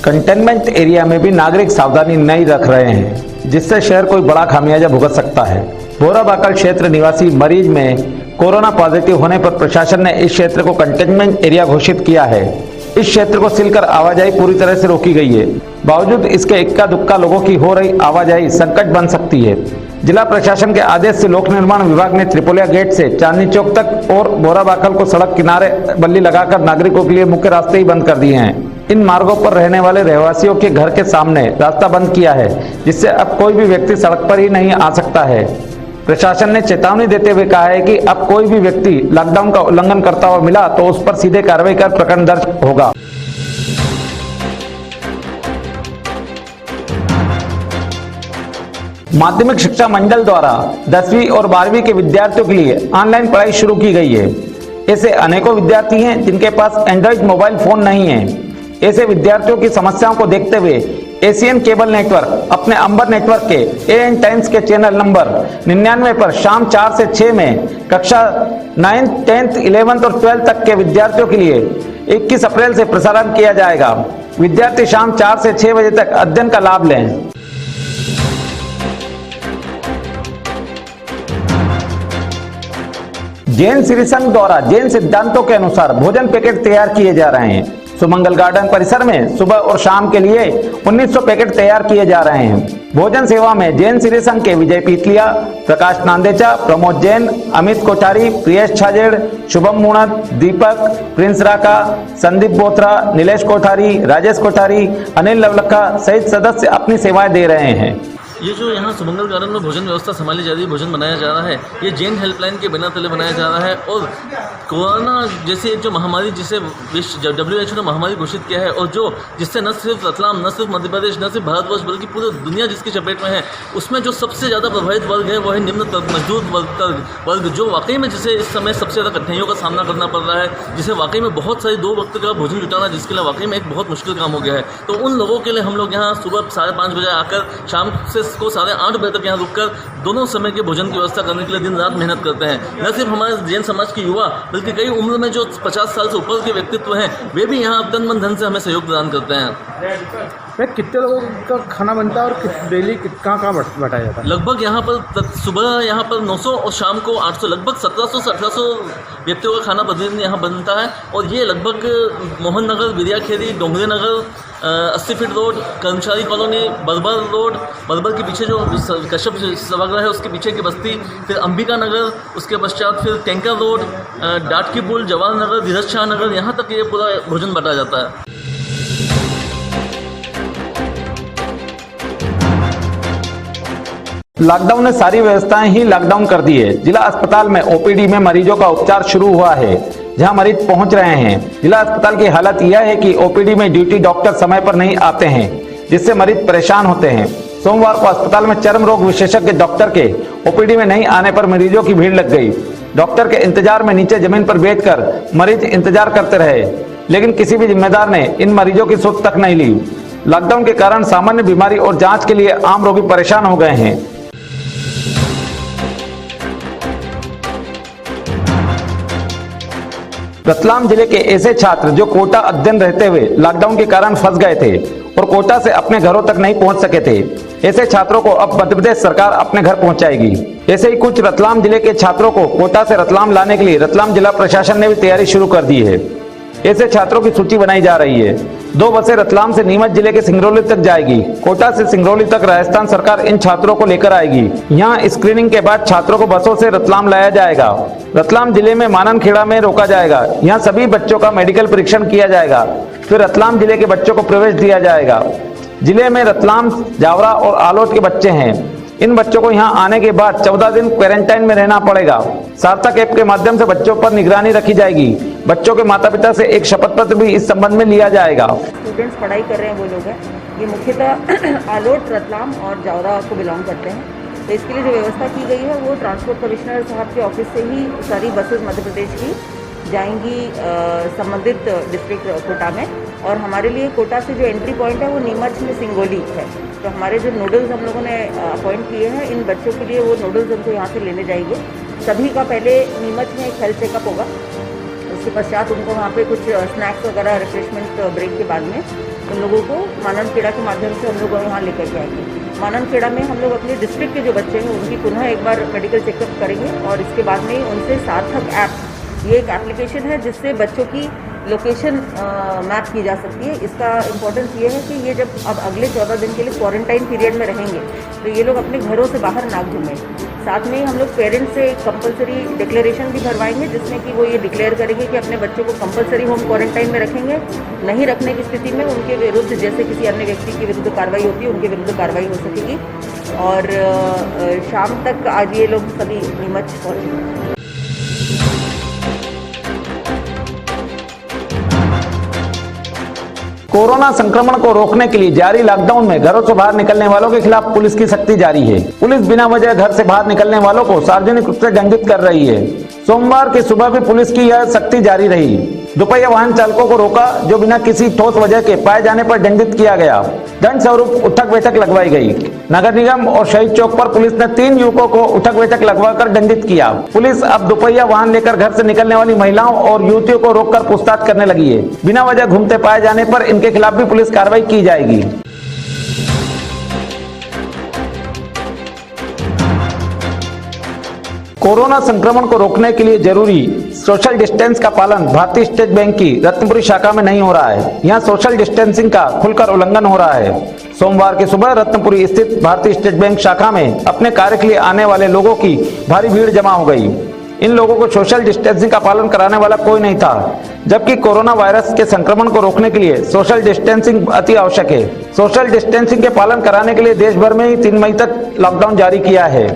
Containment area में भी नागरिक सावधानी नहीं रख रहे हैं, जिससे शहर कोई बड़ा खामियाजा भुगत सकता है। बोराबाकल क्षेत्र निवासी मरीज में कोरोना पॉजिटिव होने पर प्रशासन ने इस क्षेत्र को कंटेनमेंट एरिया घोषित किया है। इस क्षेत्र को सील कर आवाजाही पूरी तरह से रोकी गई है। बावजूद इसके इक्का दुक्का लोगों की हो रही आवाजाही संकट बन सकती है। जिला प्रशासन के आदेश से लोक निर्माण विभाग ने त्रिपोलिया गेट से चांदनी चौक तक और बोराबाकल को सड़क किनारे बल्ली लगाकर नागरिकों के लिए मुख्य रास्ते ही बंद कर दिए हैं। इन मार्गों पर रहने वाले रहवासियों के घर के सामने रास्ता बंद किया है, जिससे अब कोई भी व्यक्ति सड़क पर ही नहीं आ सकता है। प्रशासन ने चेतावनी देते हुए कहा है कि अब कोई भी व्यक्ति लॉकडाउन का उल्लंघन करता हुआ मिला तो उस पर सीधे कार्रवाई कर प्रकरण दर्ज होगा। माध्यमिक शिक्षा मंडल द्वारा 10वीं और 12वीं के विद्यार्थियों के लिए ऑनलाइन पढ़ाई शुरू की गई है। ऐसे अनेकों विद्यार्थी हैं जिनके पास एंड्रॉइड मोबाइल फोन नहीं है। ऐसे विद्यार्थियों की समस्याओं को देखते हुए एशियन केबल नेटवर्क अपने अंबर नेटवर्क के एएन टाइम्स के चैनल नंबर 99 पर शाम 4 से 6 में कक्षा 9th, 10th, 11th और 12th तक के विद्यार्थियों के लिए 21 अप्रैल से प्रसारण किया जाएगा। विद्यार्थी शाम 4 से 6 बजे तक अध्ययन का लाभ लें। जैन श्री संघ द्वारा जैन सिद्धांतों के अनुसार भोजन पैकेट तैयार किए जा रहे हैं। सुमंगल गार्डन परिसर में सुबह और शाम के लिए 1900 पैकेट तैयार किए जा रहे हैं। भोजन सेवा में जैन श्री संघ के विजय पीतलिया, प्रकाश नांदेचा, प्रमोद जैन, अमित कोठारी, प्रियेश छाजेड़, शुभम मुणत, दीपक, प्रिंस राका, संदीप बोत्रा, नीलेश कोठारी, राजेश कोठारी, अनिल लवलखा सहित सदस्य अपनी सेवाएं दे रहे हैं। ये जो यहाँ सुमंगल गार्डन में भोजन व्यवस्था संभाली जा रही है, भोजन बनाया जा रहा है, ये जैन हेल्पलाइन के बिना तले बनाया जा रहा है। और कोरोना जैसे जो महामारी जिसे विश्व WHO ने महामारी घोषित किया है और जो जिससे न सिर्फ रतलाम, न सिर्फ मध्य प्रदेश, न सिर्फ भारतवर्ष बल्कि पूरी दुनिया जिसकी चपेट में है, उसमें जो सबसे ज़्यादा प्रभावित वर्ग है वो है निम्न मजदूर वर्ग, जो वाकई में जिसे इस समय सबसे ज़्यादा कठिनाइयों का सामना करना पड़ रहा है, जिसे वाकई में बहुत सारी 2 वक्त का भोजन जुटाना जिसके लिए वाकई में एक बहुत मुश्किल काम हो गया है। तो उन लोगों के लिए हम लोग यहाँ सुबह 5:30 बजे आकर शाम से को 8:30 बजे तक यहाँ रुककर दोनों समय के भोजन की व्यवस्था करने के लिए दिन रात मेहनत करते हैं। न सिर्फ हमारे जैन समाज के युवा बल्कि कई उम्र में जो 50 साल से ऊपर के व्यक्तित्व हैं वे भी यहाँ तन मन धन से हमें सहयोग प्रदान करते हैं। कितने लोगों का खाना बनता है और डेली कहाँ बटाया जाता है? लगभग यहाँ पर सुबह यहाँ पर 900 और शाम को 800, लगभग 1700 से 1800 व्यक्तियों का खाना प्रतिदिन यहाँ बनता है। और ये लगभग मोहन नगर, विद्याखेरी, डोंगरे नगर, 80 फीट रोड, कर्मचारी कॉलोनी, बर्बर रोड, बर्बर के पीछे जो कश्यप सभागृह है उसके पीछे की बस्ती, फिर अंबिका नगर, उसके पश्चात फिर टैंकर रोड, डाटकी पुल, जवाहर नगर, धीरज शाह नगर, यहाँ तक ये पूरा भोजन बटाया जाता है। लॉकडाउन ने सारी व्यवस्थाएं ही लॉकडाउन कर दी है। जिला अस्पताल में ओपीडी में मरीजों का उपचार शुरू हुआ है, जहां मरीज पहुंच रहे हैं। जिला अस्पताल की हालत यह है कि ओपीडी में ड्यूटी डॉक्टर समय पर नहीं आते हैं, जिससे मरीज परेशान होते हैं। सोमवार को अस्पताल में चर्म रोग विशेषज्ञ डॉक्टर के ओपीडी में नहीं आने पर मरीजों की भीड़ लग गई। डॉक्टर के इंतजार में नीचे जमीन पर बैठकर मरीज इंतजार करते रहे, लेकिन किसी भी जिम्मेदार ने इन मरीजों की सुध तक नहीं ली। लॉकडाउन के कारण सामान्य बीमारी और जांच के लिए आम रोगी परेशान हो गए हैं। रतलाम जिले के ऐसे छात्र जो कोटा अध्ययन रहते हुए लॉकडाउन के कारण फंस गए थे और कोटा से अपने घरों तक नहीं पहुंच सके थे, ऐसे छात्रों को अब मध्य प्रदेश सरकार अपने घर पहुंचाएगी। ऐसे ही कुछ रतलाम जिले के छात्रों को कोटा से रतलाम लाने के लिए रतलाम जिला प्रशासन ने भी तैयारी शुरू कर दी है। ऐसे छात्रों की सूची बनाई जा रही है। 2 बसें रतलाम से नीमच जिले के सिंगरौली तक जाएगी। कोटा से सिंगरौली तक राजस्थान सरकार इन छात्रों को लेकर आएगी। यहाँ स्क्रीनिंग के बाद छात्रों को बसों से रतलाम लाया जाएगा। रतलाम जिले में माननखेड़ा में रोका जाएगा। यहाँ सभी बच्चों का मेडिकल परीक्षण किया जाएगा, फिर रतलाम जिले के बच्चों को प्रवेश दिया जाएगा। जिले में रतलाम, जावरा और आलोट के बच्चे हैं। इन बच्चों को यहाँ आने के बाद 14 दिन क्वारंटाइन में रहना पड़ेगा। सार्थक ऐप के माध्यम से बच्चों पर निगरानी रखी जाएगी। बच्चों के माता पिता से एक शपथ पत्र भी इस संबंध में लिया जाएगा। स्टूडेंट्स पढ़ाई कर रहे हैं वो लोग हैं, ये मुख्यतः आलोट, रतलाम और जावरा को बिलोंग करते हैं। तो इसके लिए जो व्यवस्था की गई है वो ट्रांसपोर्ट कमिश्नर साहब के ऑफिस से ही सारी बसेस मध्य प्रदेश की जाएंगी संबंधित डिस्ट्रिक्ट कोटा में। और हमारे लिए कोटा से जो एंट्री पॉइंट है वो नीमच में सिंगोली है। तो हमारे जो नोडल्स हम लोगों ने अपॉइंट किए हैं इन बच्चों के लिए, वो नोडल्स हमको यहाँ से लेने जाएंगे। सभी का पहले नीमच में एक हेल्थ चेकअप होगा, उसके पश्चात उनको वहाँ पे कुछ स्नैक्स वगैरह रिफ्रेशमेंट ब्रेक के बाद में उन लोगों को मानन खेड़ा के माध्यम से हम लोग यहाँ लेकर के आएंगे। मानन खेड़ा में हम लोग अपने डिस्ट्रिक्ट के जो बच्चे हैं उनकी पुनः एक बार मेडिकल चेकअप करेंगे और इसके बाद में उनसे सार्थक ऐप, ये एक एप्लीकेशन है जिससे बच्चों की लोकेशन मैप की जा सकती है। इसका इम्पोर्टेंस ये है कि ये जब अब अगले 14 दिन के लिए क्वारंटाइन पीरियड में रहेंगे तो ये लोग अपने घरों से बाहर ना घूमें। साथ में हम लोग पेरेंट्स से एक कंपलसरी डिक्लेरेशन भी भरवाएंगे जिसमें कि वो ये डिक्लेयर करेंगे कि अपने बच्चों को कंपलसरी होम क्वारंटाइन में रखेंगे। नहीं रखने की स्थिति में उनके विरुद्ध जैसे किसी अन्य व्यक्ति के विरुद्ध कार्रवाई होती है उनके विरुद्ध कार्रवाई हो सकेगी। और शाम तक आज ये लोग सभी नीमच पहुँचेंगे। कोरोना संक्रमण को रोकने के लिए जारी लॉकडाउन में घरों से बाहर निकलने वालों के खिलाफ पुलिस की सख्ती जारी है। पुलिस बिना वजह घर से बाहर निकलने वालों को सार्वजनिक रूप से दंडित कर रही है। सोमवार की सुबह भी पुलिस की यह सख्ती जारी रही। दोपहिया वाहन चालकों को रोका जो बिना किसी ठोस वजह के पाए जाने पर दंडित किया गया। दंड स्वरूप उठक बैठक लगवाई गई। नगर निगम और शहीद चौक पर पुलिस ने 3 युवकों को उठक बैठक लगवाकर दंडित किया। पुलिस अब दोपहिया वाहन लेकर घर से निकलने वाली महिलाओं और युवतियों को रोककर पूछताछ करने लगी है। बिना वजह घूमते पाए जाने पर इनके खिलाफ भी पुलिस कार्रवाई की जाएगी। कोरोना संक्रमण को रोकने के लिए जरूरी सोशल डिस्टेंस का पालन भारतीय स्टेट बैंक की रत्नपुरी शाखा में नहीं हो रहा है। यहाँ सोशल डिस्टेंसिंग का खुलकर उल्लंघन हो रहा है। सोमवार की सुबह रत्नपुरी स्थित भारतीय स्टेट बैंक शाखा में अपने कार्य के लिए आने वाले लोगों की भारी भीड़ जमा हो गई। इन लोगों को सोशल डिस्टेंसिंग का पालन कराने वाला कोई नहीं था, जबकि कोरोना वायरस के संक्रमण को रोकने के लिए सोशल डिस्टेंसिंग अति आवश्यक है। सोशल डिस्टेंसिंग के पालन कराने के लिए देश भर में ही 3 मई तक लॉकडाउन जारी किया है।